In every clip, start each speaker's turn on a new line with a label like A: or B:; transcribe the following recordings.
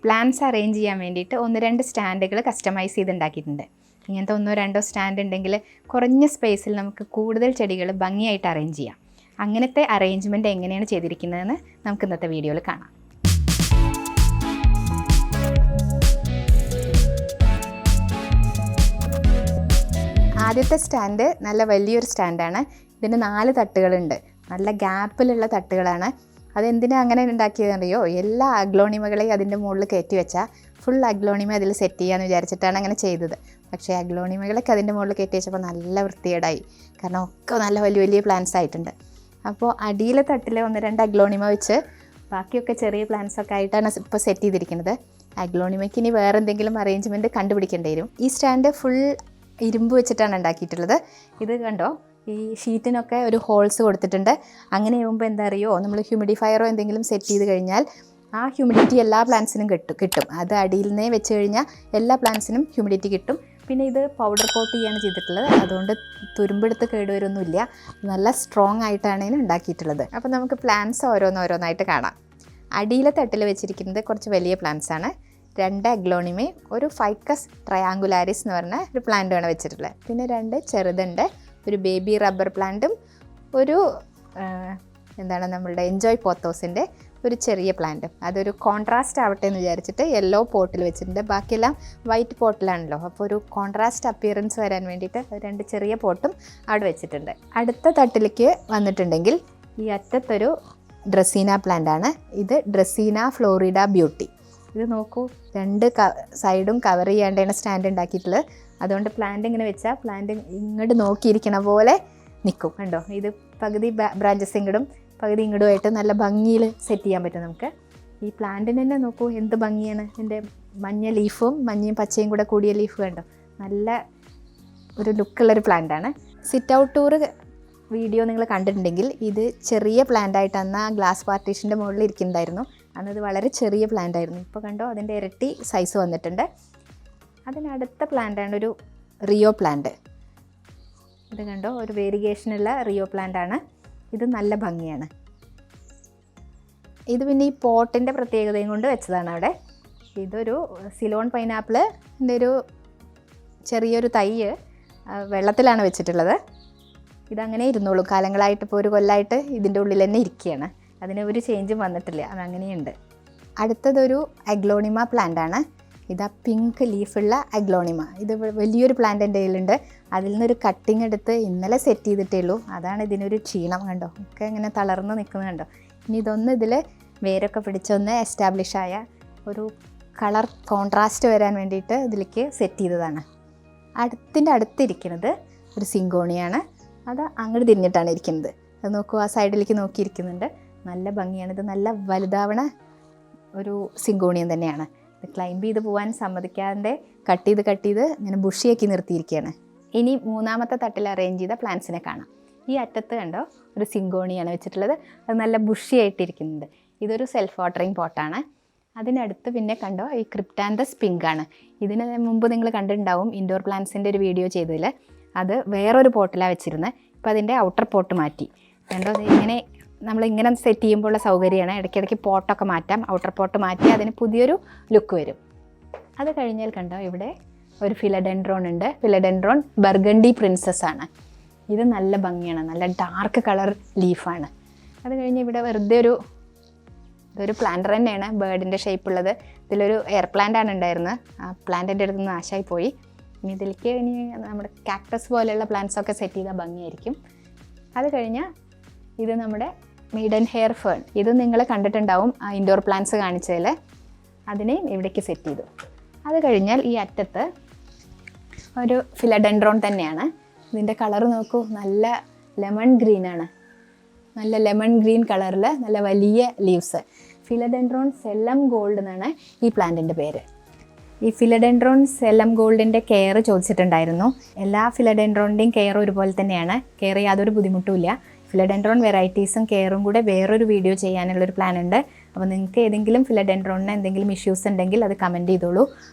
A: Plants arrange ചെയ്യാൻ വേണ്ടിയിട്ട് 1-2 സ്റ്റാൻഡുകൾ customise ചെയ്തുണ്ടാക്കിയിട്ടുണ്ട്. ഇങ്ങനത്തെ 1-2 സ്റ്റാൻഡ് ഉണ്ടെങ്കിൽ കുറഞ്ഞ സ്പേസിൽ നമുക്ക് കൂടുതൽ ചെടികൾ ഭംഗിയായിട്ട് അറേഞ്ച് ചെയ്യാം. അങ്ങനത്തെ അറേഞ്ച്മെൻറ്റ് എങ്ങനെയാണ് ചെയ്തിരിക്കുന്നതെന്ന് നമുക്ക് ഇന്നത്തെ വീഡിയോയിൽ കാണാം. ആദ്യത്തെ സ്റ്റാൻഡ് നല്ല വലിയൊരു സ്റ്റാൻഡാണ്. ഇതിന് 4 തട്ടുകളുണ്ട്. നല്ല ഗ്യാപ്പിലുള്ള തട്ടുകളാണ്. അതെന്തിനാണ് അങ്ങനെ ഉണ്ടാക്കിയതെന്നറിയോ? എല്ലാ അഗ്ലോണിമകളെയും അതിൻ്റെ മുകളിൽ കയറ്റി വെച്ചാൽ ഫുൾ അഗ്ലോണിമ അതിൽ സെറ്റ് ചെയ്യാമെന്ന് വിചാരിച്ചിട്ടാണ് അങ്ങനെ ചെയ്തത്. പക്ഷേ അഗ്ലോണിമകളൊക്കെ അതിൻ്റെ മുകളിൽ കയറ്റി വെച്ചപ്പോൾ നല്ല വൃത്തികേടായി. കാരണം ഒക്കെ നല്ല വലിയ വലിയ പ്ലാന്റ്സ് ആയിട്ടുണ്ട്. അപ്പോൾ അടിയിലെ തട്ടിൽ 1-2 അഗ്ലോണിമ വെച്ച് ബാക്കിയൊക്കെ ചെറിയ പ്ലാന്റ്സൊക്കെ ആയിട്ടാണ് ഇപ്പോൾ സെറ്റ് ചെയ്തിരിക്കുന്നത്. അഗ്ലോണിമയ്ക്ക് ഇനി വേറെ എന്തെങ്കിലും അറേഞ്ച്മെൻറ്റ് കണ്ടുപിടിക്കേണ്ടി വരും. ഈ സ്റ്റാൻഡ് ഫുൾ ഇരുമ്പ് വെച്ചിട്ടാണ് ഉണ്ടാക്കിയിട്ടുള്ളത്. ഇത് കണ്ടോ, ഈ ഷീറ്റിനൊക്കെ ഒരു ഹോൾസ് കൊടുത്തിട്ടുണ്ട്. അങ്ങനെ ആകുമ്പോൾ എന്താ അറിയോ, നമ്മൾ ഹ്യൂമിഡിഫയറോ എന്തെങ്കിലും സെറ്റ് ചെയ്ത് കഴിഞ്ഞാൽ ആ ഹ്യൂമിഡിറ്റി എല്ലാ പ്ലാന്റ്സിനും കിട്ടും. അത് അടിയിൽ നിന്നേ വെച്ച് കഴിഞ്ഞാൽ എല്ലാ പ്ലാന്റ്സിനും ഹ്യൂമിഡിറ്റി കിട്ടും. പിന്നെ ഇത് പൗഡർ കോട്ട് ചെയ്യാണ് ചെയ്തിട്ടുള്ളത്. അതുകൊണ്ട് തുരുമ്പെടുത്ത് കേടുവരൊന്നുമില്ല. നല്ല സ്ട്രോങ് ആയിട്ടാണ് ഇതിന് ഉണ്ടാക്കിയിട്ടുള്ളത്. അപ്പോൾ നമുക്ക് പ്ലാന്റ്സ് ഓരോന്നായിട്ട് കാണാം. അടിയിലെ തട്ടിൽ വെച്ചിരിക്കുന്നത് കുറച്ച് വലിയ പ്ലാന്റ്സ് ആണ്. 2 അഗ്ലോണിമയും ഒരു ഫൈക്കസ് ട്രയാങ്കുലാരിസ് എന്ന് പറഞ്ഞ ഒരു പ്ലാന്റുമാണ് വെച്ചിട്ടുള്ളത്. പിന്നെ 2 ചെറുതുണ്ട്. ഒരു ബേബി റബ്ബർ പ്ലാന്റും ഒരു നമ്മളുടെ എൻജോയ് പോത്തോസിൻ്റെ ഒരു ചെറിയ പ്ലാന്റും. അതൊരു കോൺട്രാസ്റ്റ് ആവട്ടെ എന്ന് വിചാരിച്ചിട്ട് യെല്ലോ പോട്ടിൽ വെച്ചിട്ടുണ്ട്. ബാക്കിയെല്ലാം വൈറ്റ് പോട്ടിലാണല്ലോ. അപ്പോൾ ഒരു കോൺട്രാസ്റ്റ് അപ്പിയറൻസ് വരാൻ വേണ്ടിയിട്ട് 2 ചെറിയ പോട്ടും അവിടെ വെച്ചിട്ടുണ്ട്. അടുത്ത തട്ടിലേക്ക് വന്നിട്ടുണ്ടെങ്കിൽ ഈ അറ്റത്തൊരു ഡ്രസീന പ്ലാന്റാണ്. ഇത് ഡ്രസീന ഫ്ലോറിഡ ബ്യൂട്ടി. ഇത് നോക്കൂ, 2 സൈഡും കവർ ചെയ്യാണ്ടാണ് സ്റ്റാൻഡ് ഉണ്ടാക്കിയിട്ടുള്ളത്. അതുകൊണ്ട് പ്ലാന്റ് ഇങ്ങനെ വെച്ചാൽ പ്ലാന്റ് ഇങ്ങോട്ട് നോക്കിയിരിക്കണ പോലെ നിൽക്കും. കണ്ടോ, ഇത് പകുതി ബ്രാഞ്ചസ് ഇങ്ങോട്ടും പകുതി ഇങ്ങോട്ടുമായിട്ട് നല്ല ഭംഗിയിൽ സെറ്റ് ചെയ്യാൻ പറ്റും നമുക്ക്. ഈ പ്ലാന്റിന് തന്നെ നോക്കൂ എന്ത് ഭംഗിയാണ്. ഇതിൻ്റെ മഞ്ഞ ലീഫും മഞ്ഞയും പച്ചയും കൂടെ കൂടിയ ലീഫ് കണ്ടോ, നല്ല ഒരു ലുക്കുള്ളൊരു പ്ലാന്റാണ്. സിറ്റ് ഔട്ട് ടൂർ വീഡിയോ നിങ്ങൾ കണ്ടിട്ടുണ്ടെങ്കിൽ ഇത് ചെറിയ പ്ലാന്റായിട്ട് അന്ന് ആ ഗ്ലാസ് പാർട്ടീഷൻ്റെ മുകളിൽ ഇരിക്കുന്നുണ്ടായിരുന്നു. അന്നത് വളരെ ചെറിയ പ്ലാന്റ് ആയിരുന്നു. ഇപ്പോൾ കണ്ടോ അതിൻ്റെ ഇരട്ടി സൈസ് വന്നിട്ടുണ്ട്. അതിനടുത്ത പ്ലാന്റാണ് ഒരു റിയോ പ്ലാന്റ്. ഇത് കണ്ടോ, ഒരു വേരിഗേഷനുള്ള റിയോ പ്ലാന്റ് ആണ്. ഇത് നല്ല ഭംഗിയാണ്. ഇത് പിന്നെ ഈ പോട്ടിൻ്റെ പ്രത്യേകതയും കൊണ്ട് വെച്ചതാണ് അവിടെ. ഇതൊരു സിലോൺ പൈനാപ്പിളിൻ്റെ ഒരു ചെറിയൊരു തൈ വെള്ളത്തിലാണ് വെച്ചിട്ടുള്ളത്. ഇതങ്ങനെ ഇരുന്നോളൂ. കാലങ്ങളായിട്ട് ഇപ്പോൾ ഒരു കൊല്ലമായിട്ട് ഇതിൻ്റെ ഉള്ളിൽ തന്നെ ഇരിക്കുകയാണ്. അതിന് ഒരു ചേഞ്ചും വന്നിട്ടില്ല. അതങ്ങനെയുണ്ട്. അടുത്തതൊരു അഗ്ലോണിമ പ്ലാന്റാണ്. ഇതാ പിങ്ക് ലീഫുള്ള അഗ്ലോണിമ. ഇത് വലിയൊരു പ്ലാന്റ് എൻ്റെ കയ്യിലുണ്ട്. അതിൽ നിന്നൊരു കട്ടിങ് എടുത്ത് ഇന്നലെ സെറ്റ് ചെയ്തിട്ടേ ഉള്ളൂ. അതാണ് ഇതിനൊരു ക്ഷീണം. കണ്ടോ, ഒക്കെ ഇങ്ങനെ തളർന്ന് നിൽക്കുന്നത് കണ്ടോ. ഇനി ഇതൊന്ന് ഇതിൽ വേരൊക്കെ പിടിച്ചൊന്ന് എസ്റ്റാബ്ലിഷ് ആയ ഒരു കളർ കോൺട്രാസ്റ്റ് വരാൻ വേണ്ടിയിട്ട് ഇതിലേക്ക് സെറ്റ് ചെയ്തതാണ്. അടുത്തിരിക്കുന്നത് ഒരു സിങ്കോണിയാണ്. അത് അങ്ങോട്ട് തിരിഞ്ഞിട്ടാണ് ഇരിക്കുന്നത്. അത് നോക്കൂ, ആ സൈഡിലേക്ക് നോക്കിയിരിക്കുന്നുണ്ട്. നല്ല ഭംഗിയാണ്. ഇത് നല്ല വലുതാവണ ഒരു സിങ്കോണിയം തന്നെയാണ്. ഇത് ക്ലൈംബ് ചെയ്ത് പോകാൻ സമ്മതിക്കാതെ കട്ട് ചെയ്ത് ഇങ്ങനെ ബുഷിയാക്കി നിർത്തിയിരിക്കുകയാണ്. ഇനി 3ാമത്തെ തട്ടിൽ അറേഞ്ച് ചെയ്ത പ്ലാന്റ്സിനെ കാണാം. ഈ അറ്റത്ത് കണ്ടോ ഒരു സിങ്കോണിയാണ് വെച്ചിട്ടുള്ളത്. അത് നല്ല ബുഷിയായിട്ടിരിക്കുന്നുണ്ട്. ഇതൊരു സെൽഫ് വാട്ടറിങ് പോട്ടാണ്. അതിനടുത്ത് പിന്നെ കണ്ടോ ഈ ക്രിപ്റ്റാന്തസ് പിങ്ക് ആണ്. ഇതിന് മുമ്പ് നിങ്ങൾ കണ്ടിട്ടുണ്ടാവും ഇൻഡോർ പ്ലാന്റ്സിൻ്റെ ഒരു വീഡിയോ ചെയ്തതിൽ. അത് വേറൊരു പോട്ടിലാണ് വെച്ചിരുന്നത്. ഇപ്പോൾ അതിൻ്റെ ഔട്ടർ പോട്ട് മാറ്റി. കണ്ടോ, ഇങ്ങനെ നമ്മളിങ്ങനെ സെറ്റ് ചെയ്യുമ്പോഴുള്ള സൗകര്യമാണ്. ഇടയ്ക്കിടയ്ക്ക് പോട്ടൊക്കെ മാറ്റാം. ഔട്ടർ പോട്ട് മാറ്റി അതിന് പുതിയൊരു ലുക്ക് വരും. അത് കഴിഞ്ഞാൽ കണ്ടോ ഇവിടെ ഒരു ഫിലഡെൻഡ്രോൺ ഉണ്ട്. ഫിലഡെൻഡ്രോൺ ബർഗണ്ടി പ്രിൻസസ് ആണ്. ഇത് നല്ല ഭംഗിയാണ്. നല്ല ഡാർക്ക് കളർ ലീഫാണ്. അത് കഴിഞ്ഞ് ഇവിടെ വെറുതെ ഇതൊരു പ്ലാന്റർ തന്നെയാണ്, ബേർഡിൻ്റെ ഷേപ്പുള്ളത്. ഇതിലൊരു എയർ പ്ലാന്റാണ് ഉണ്ടായിരുന്നത്. ആ പ്ലാന്റിൻ്റെ അടുത്ത് നിന്ന് നാശമായി പോയി. ഇനി നമ്മുടെ കാക്ടസ് പോലെയുള്ള പ്ലാന്റ്സൊക്കെ സെറ്റ് ചെയ്താൽ ഭംഗിയായിരിക്കും. അത് കഴിഞ്ഞാൽ ഇത് നമ്മുടെ മീഡൻ ഹെയർ ഫേൺ. ഇത് നിങ്ങൾ കണ്ടിട്ടുണ്ടാവും ആ ഇൻഡോർ പ്ലാന്റ്സ് കാണിച്ചതിൽ. അതിനെയും ഇവിടേക്ക് സെറ്റ് ചെയ്തു. അത് കഴിഞ്ഞാൽ ഈ അറ്റത്ത് ഒരു ഫിലഡെൻഡ്രോൺ തന്നെയാണ്. ഇതിൻ്റെ കളർ നോക്കൂ, നല്ല ലെമൺ ഗ്രീനാണ്. നല്ല ലെമൺ ഗ്രീൻ കളറിൽ നല്ല വലിയ ലീവ്സ്. ഫിലഡെൻഡ്രോൺ സെല്ലം ഗോൾഡ് എന്നാണ് ഈ പ്ലാന്റിൻ്റെ പേര്. ഈ ഫിലഡെൻഡ്രോൺ സെല്ലം ഗോൾഡിൻ്റെ കെയർ ചോദിച്ചിട്ടുണ്ടായിരുന്നു. എല്ലാ ഫിലഡെൻഡ്രോണിൻ്റെയും കെയർ ഒരുപോലെ തന്നെയാണ്. കെയർ യാതൊരു ബുദ്ധിമുട്ടുമില്ല. ഫിലഡെൻഡ്രോൺ വെറൈറ്റീസും കെയറും കൂടെ വേറൊരു വീഡിയോ ചെയ്യാനുള്ളൊരു പ്ലാൻ ഉണ്ട്. അപ്പോൾ നിങ്ങൾക്ക് ഏതെങ്കിലും ഫിലഡെൻഡ്രോണിന് എന്തെങ്കിലും ഇഷ്യൂസ് ഉണ്ടെങ്കിൽ അത് കമൻറ്റ് ചെയ്തോളൂ.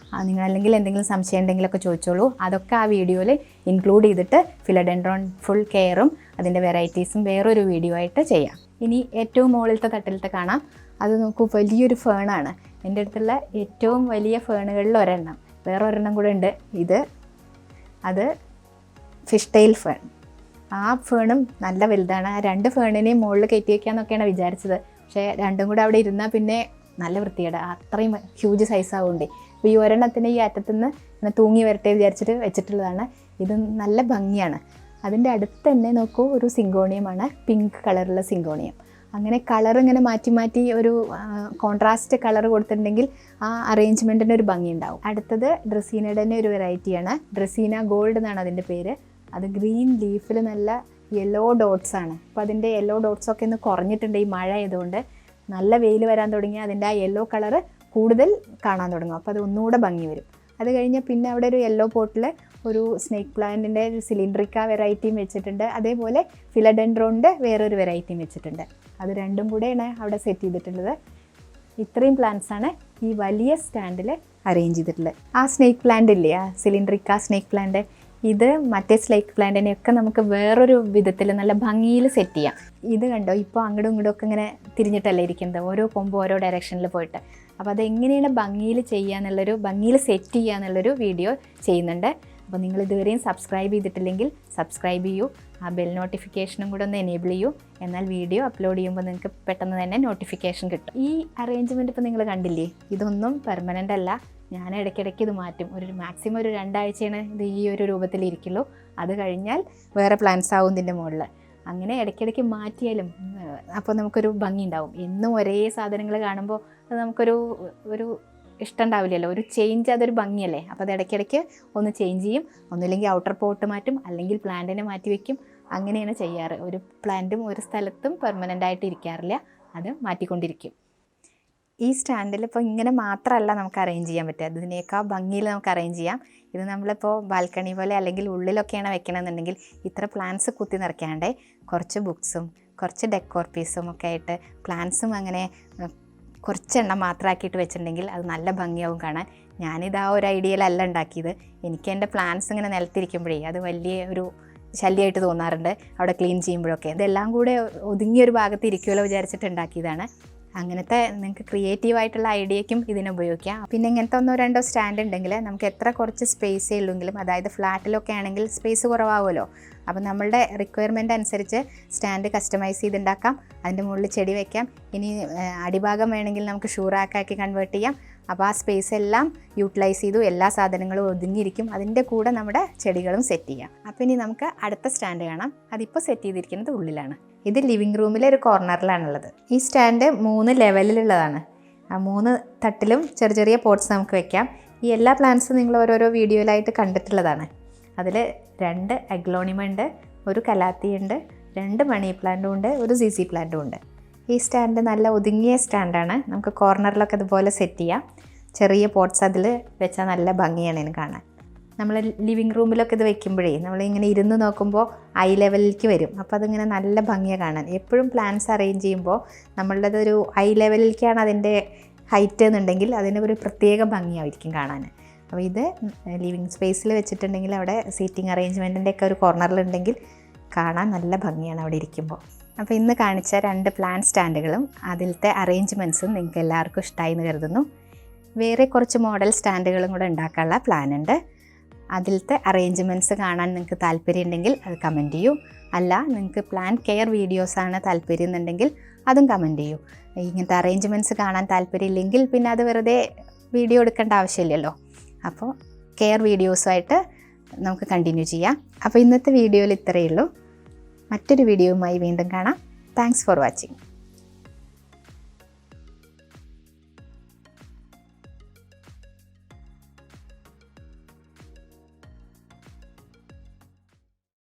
A: നിങ്ങൾ അല്ലെങ്കിൽ എന്തെങ്കിലും സംശയം ഉണ്ടെങ്കിലൊക്കെ ചോദിച്ചോളൂ. അതൊക്കെ ആ വീഡിയോയിൽ ഇൻക്ലൂഡ് ചെയ്തിട്ട് ഫിലഡെൻഡ്രോൺ ഫുൾ കെയറും അതിൻ്റെ വെറൈറ്റീസും വേറൊരു വീഡിയോ ആയിട്ട് ചെയ്യാം. ഇനി ഏറ്റവും മുകളിലത്തെ തട്ടിലത്തെ കാണാം. അത് നോക്കൂ, വലിയൊരു ഫേണാണ്. എൻ്റെ അടുത്തുള്ള ഏറ്റവും വലിയ ഫേണുകളിൽ ഒരെണ്ണം. വേറെ ഒരെണ്ണം കൂടെ ഉണ്ട്. അത് ഫിഷ് ടെയിൽ ഫേൺ. ആ ഫേണും നല്ല വലുതാണ്. ആ 2 ഫേണിനെയും മുകളിൽ കയറ്റി വയ്ക്കാമെന്നൊക്കെയാണ് വിചാരിച്ചത്. പക്ഷേ രണ്ടും കൂടെ അവിടെ ഇരുന്നാൽ പിന്നെ നല്ല വൃത്തിയുടെ അത്രയും ഹ്യൂജ് സൈസാവുണ്ടേ. അപ്പോൾ ഈ ഒരെണ്ണത്തിന് ഈ അറ്റത്തുനിന്ന് ഇങ്ങനെ തൂങ്ങി വരട്ടെ വിചാരിച്ചിട്ട് വെച്ചിട്ടുള്ളതാണ്. ഇത് നല്ല ഭംഗിയാണ്. അതിൻ്റെ അടുത്ത് തന്നെ നോക്കൂ, ഒരു സിങ്കോണിയമാണ്, പിങ്ക് കളറുള്ള സിങ്കോണിയം. അങ്ങനെ കളർ ഇങ്ങനെ മാറ്റി മാറ്റി ഒരു കോൺട്രാസ്റ്റ് കളർ കൊടുത്തിട്ടുണ്ടെങ്കിൽ ആ അറേഞ്ച്മെൻറ്റിന് ഒരു ഭംഗി ഉണ്ടാവും. അടുത്തത് ഡ്രസീനയുടെ തന്നെ ഒരു വെറൈറ്റിയാണ്. ഡ്രസീന ഗോൾഡ് എന്നാണ് അതിൻ്റെ പേര്. അത് ഗ്രീൻ ലീഫിൽ നല്ല യെല്ലോ ഡോട്ട്സ് ആണ്. അപ്പോൾ അതിൻ്റെ യെല്ലോ ഡോട്ട്സൊക്കെ ഒന്ന് കുറഞ്ഞിട്ടുണ്ട് ഈ മഴ ആയതുകൊണ്ട്. നല്ല വെയിൽ വരാൻ തുടങ്ങി അതിൻ്റെ ആ യെല്ലോ കളറ് കൂടുതൽ കാണാൻ തുടങ്ങും. അപ്പോൾ അത് ഒന്നുകൂടെ ഭംഗി വരും. അത് കഴിഞ്ഞ് പിന്നെ അവിടെ ഒരു യെല്ലോ പോട്ടിൽ ഒരു സ്നേക്ക് പ്ലാന്റിൻ്റെ ഒരു സിലിണ്ട്രിക്ക വെറൈറ്റിയും വെച്ചിട്ടുണ്ട്. അതേപോലെ ഫിലഡെൻഡ്രോണിൻ്റെ വേറൊരു വെറൈറ്റിയും വെച്ചിട്ടുണ്ട്. അത് രണ്ടും കൂടെയാണ് അവിടെ സെറ്റ് ചെയ്തിട്ടുള്ളത്. ഇത്രയും പ്ലാന്റ്സാണ് ഈ വലിയ സ്റ്റാൻഡിൽ അറേഞ്ച് ചെയ്തിട്ടുള്ളത്. ആ സ്നേക്ക് പ്ലാന്റ് ഇല്ലേ, ആ സിലിണ്ട്രിക്ക സ്നേക്ക് പ്ലാന്റ്, ഇത് മറ്റേ സ്നേക്ക് പ്ലാന്റിനെയൊക്കെ നമുക്ക് വേറൊരു വിധത്തിൽ നല്ല ഭംഗിയിൽ സെറ്റ് ചെയ്യാം. ഇത് കണ്ടോ, ഇപ്പോൾ അങ്ങോട്ടും ഇങ്ങോട്ടും ഒക്കെ ഇങ്ങനെ തിരിഞ്ഞിട്ടല്ലേ ഇരിക്കുന്നത്, ഓരോ കൊമ്പ് ഓരോ ഡയറക്ഷനിൽ പോയിട്ട്. അപ്പോൾ അതെങ്ങനെയാണ് ഭംഗിയിൽ ചെയ്യുക എന്നുള്ളൊരു, ഭംഗിയിൽ സെറ്റ് ചെയ്യുക എന്നുള്ളൊരു വീഡിയോ ചെയ്യുന്നുണ്ട്. അപ്പോൾ നിങ്ങൾ ഇതുവരെയും സബ്സ്ക്രൈബ് ചെയ്തിട്ടില്ലെങ്കിൽ സബ്സ്ക്രൈബ് ചെയ്യൂ. ആ ബെൽ നോട്ടിഫിക്കേഷനും കൂടെ ഒന്ന് എനേബിൾ ചെയ്യൂ. എന്നാൽ വീഡിയോ അപ്ലോഡ് ചെയ്യുമ്പോൾ നിങ്ങൾക്ക് പെട്ടെന്ന് തന്നെ നോട്ടിഫിക്കേഷൻ കിട്ടും. ഈ അറേഞ്ച്മെൻറ്റ് ഇപ്പോൾ നിങ്ങൾ കണ്ടില്ലേ, ഇതൊന്നും പെർമനൻ്റ് അല്ല. ഞാൻ ഇടയ്ക്കിടയ്ക്ക് ഇത് മാറ്റും. മാക്സിമം ഒരു 2 ആഴ്ചയാണ് ഇത് ഈ ഒരു രൂപത്തിലിരിക്കുള്ളൂ. അത് കഴിഞ്ഞാൽ വേറെ പ്ലാൻസ് ആവും ഇതിൻ്റെ മുകളിൽ. അങ്ങനെ ഇടയ്ക്കിടയ്ക്ക് മാറ്റിയാലും അപ്പോൾ നമുക്കൊരു ഭംഗി ഉണ്ടാവും. എന്നും ഒരേ സാധനങ്ങൾ കാണുമ്പോൾ അത് നമുക്കൊരു ഇഷ്ടം ഉണ്ടാവില്ലല്ലോ. ഒരു ചേഞ്ച് അതൊരു ഭംഗിയല്ലേ. അപ്പോൾ അത് ഇടയ്ക്കിടയ്ക്ക് ഒന്ന് ചേഞ്ച് ചെയ്യും. ഒന്നുമില്ലെങ്കിൽ ഔട്ടർ പോട്ട് മാറ്റും, അല്ലെങ്കിൽ പ്ലാന്റിനെ മാറ്റി വയ്ക്കും. അങ്ങനെയാണ് ചെയ്യാറ്. ഒരു പ്ലാന്റും ഒരു സ്ഥലത്തും പെർമനൻ്റ് ആയിട്ട് ഇരിക്കാറില്ല, അത് മാറ്റിക്കൊണ്ടിരിക്കും. ഈ സ്റ്റാൻഡിൽ ഇപ്പോൾ ഇങ്ങനെ മാത്രമല്ല നമുക്ക് അറേഞ്ച് ചെയ്യാൻ പറ്റുക, ഇതിനേക്കാൾ ഭംഗിയിൽ നമുക്ക് അറേഞ്ച് ചെയ്യാം. ഇത് നമ്മളിപ്പോൾ ബാൽക്കണി പോലെ അല്ലെങ്കിൽ ഉള്ളിലൊക്കെയാണ് വെക്കണമെന്നുണ്ടെങ്കിൽ ഇത്ര പ്ലാന്റ്സ് കുത്തി നിറയ്ക്കാണ്ട് കുറച്ച് ബുക്സും കുറച്ച് ഡെക്കോർ പീസും ഒക്കെ ആയിട്ട് പ്ലാന്റ്സും അങ്ങനെ കുറച്ചെണ്ണം മാത്രമാക്കിയിട്ട് വെച്ചിട്ടുണ്ടെങ്കിൽ അത് നല്ല ഭംഗിയാവും കാണാൻ. ഞാനിത് ആ ഒരു ഐഡിയയിലല്ല ഉണ്ടാക്കിയത്. എനിക്ക് എൻ്റെ പ്ലാന്റ്സ് ഇങ്ങനെ നിലത്തിരിക്കുമ്പോഴേ അത് വലിയ ഒരു ശല്യമായിട്ട് തോന്നാറുണ്ട് അവിടെ ക്ലീൻ ചെയ്യുമ്പോഴൊക്കെ. ഇതെല്ലാം കൂടെ ഒതുങ്ങിയൊരു ഭാഗത്ത് ഇരിക്കുമല്ലോ വിചാരിച്ചിട്ട് ഉണ്ടാക്കിയതാണ്. അങ്ങനത്തെ നിങ്ങൾക്ക് ക്രിയേറ്റീവായിട്ടുള്ള ഐഡിയയ്ക്കും ഇതിനെ ഉപയോഗിക്കാം. പിന്നെ ഇങ്ങനത്തെ 1-2 സ്റ്റാൻഡ് ഉണ്ടെങ്കിൽ നമുക്ക് എത്ര കുറച്ച് സ്പേസേ ഉള്ളെങ്കിലും, അതായത് ഫ്ലാറ്റിലൊക്കെ ആണെങ്കിൽ സ്പേസ് കുറവാകുമല്ലോ. അപ്പോൾ നമ്മളുടെ റിക്വയർമെൻ്റ് അനുസരിച്ച് സ്റ്റാൻഡ് കസ്റ്റമൈസ് ചെയ്തുണ്ടാക്കാം. അതിൻ്റെ മുകളിൽ ചെടി വയ്ക്കാം. ഇനി അടിഭാഗം വേണമെങ്കിൽ നമുക്ക് ഷൂ റാക്കാക്കി കൺവേർട്ട് ചെയ്യാം. അപ്പോൾ ആ സ്പേസ് എല്ലാം യൂട്ടിലൈസ് ചെയ്തു എല്ലാ സാധനങ്ങളും ഒതുങ്ങിയിരിക്കും. അതിൻ്റെ കൂടെ നമ്മുടെ ചെടികളും സെറ്റ് ചെയ്യാം. അപ്പോൾ ഇനി നമുക്ക് അടുത്ത സ്റ്റാൻഡ് കാണാം. അതിപ്പോൾ സെറ്റ് ചെയ്തിരിക്കുന്നത് ഉള്ളിലാണ്. ഇത് ലിവിങ് റൂമിലെ ഒരു കോർണറിലാണുള്ളത്. ഈ സ്റ്റാൻഡ് 3 ലെവലിലുള്ളതാണ്. ആ 3 തട്ടിലും ചെറിയ ചെറിയ പോട്ട്സ് നമുക്ക് വെക്കാം. ഈ എല്ലാ പ്ലാന്റ്സും നിങ്ങൾ ഓരോരോ വീഡിയോയിലായിട്ട് കണ്ടിട്ടുള്ളതാണ്. അതിൽ 2 അഗ്ലോണിമ ഉണ്ട്, ഒരു കലാത്തി ഉണ്ട്, 2 മണി പ്ലാന്റും ഉണ്ട്, ഒരു സിസി പ്ലാന്റും ഉണ്ട്. ഈ സ്റ്റാൻഡ് നല്ല ഒതുങ്ങിയ സ്റ്റാൻഡാണ്. നമുക്ക് കോർണറിലൊക്കെ അതുപോലെ സെറ്റ് ചെയ്യാം. ചെറിയ പോട്ട്സ് അതിൽ വെച്ചാൽ നല്ല ഭംഗിയാണ് ഇതിന് കാണാൻ. നമ്മൾ ലിവിങ് റൂമിലൊക്കെ ഇത് വെക്കുമ്പോഴേ നമ്മളിങ്ങനെ ഇരുന്ന് നോക്കുമ്പോൾ ഐ ലെവലിലേക്ക് വരും. അപ്പോൾ അതിങ്ങനെ നല്ല ഭംഗിയാണ് കാണാൻ. എപ്പോഴും പ്ലാന്റ്സ് അറേഞ്ച് ചെയ്യുമ്പോൾ നമ്മളുടേതൊരു ഐ ലെവലിലേക്കാണ് അതിൻ്റെ ഹൈറ്റ് എന്നുണ്ടെങ്കിൽ അതിന് ഒരു പ്രത്യേക ഭംഗിയായിരിക്കും കാണാൻ. അപ്പോൾ ഇത് ലിവിങ് സ്പേസിൽ വെച്ചിട്ടുണ്ടെങ്കിൽ അവിടെ സീറ്റിംഗ് അറേഞ്ച്മെൻറ്റിൻ്റെ ഒക്കെ ഒരു കോർണറിലുണ്ടെങ്കിൽ കാണാൻ നല്ല ഭംഗിയാണ് അവിടെ ഇരിക്കുമ്പോൾ. അപ്പോൾ ഇന്ന് കാണിച്ച 2 പ്ലാന്റ് സ്റ്റാൻഡുകളും അതിലത്തെ അറേഞ്ച്മെൻറ്റ്സും നിങ്ങൾക്ക് എല്ലാവർക്കും ഇഷ്ടമായി എന്ന് കരുതുന്നു. വേറെ കുറച്ച് മോഡൽ സ്റ്റാൻഡുകളും കൂടെ ഉണ്ടാക്കാനുള്ള പ്ലാൻ ഉണ്ട്. അതിലത്തെ അറേഞ്ച്മെൻറ്റ്സ് കാണാൻ നിങ്ങൾക്ക് താല്പര്യം ഉണ്ടെങ്കിൽ അത് കമൻറ്റ് ചെയ്യൂ. അല്ല നിങ്ങൾക്ക് പ്ലാന്റ് കെയർ വീഡിയോസാണ് താല്പര്യം എന്നുണ്ടെങ്കിൽ അതും കമൻറ്റ് ചെയ്യൂ. ഇങ്ങനത്തെ അറേഞ്ച്മെൻറ്റ്സ് കാണാൻ താല്പര്യമില്ലെങ്കിൽ പിന്നെ അത് വെറുതെ വീഡിയോ എടുക്കേണ്ട ആവശ്യമില്ലല്ലോ. അപ്പോൾ കെയർ വീഡിയോസുമായിട്ട് നമുക്ക് കണ്ടിന്യൂ ചെയ്യാം. അപ്പോൾ ഇന്നത്തെ വീഡിയോയിൽ ഇത്രയേ ഉള്ളൂ. മറ്റൊരു വീഡിയോയുമായി വീണ്ടും കാണാം. Thanks for watching.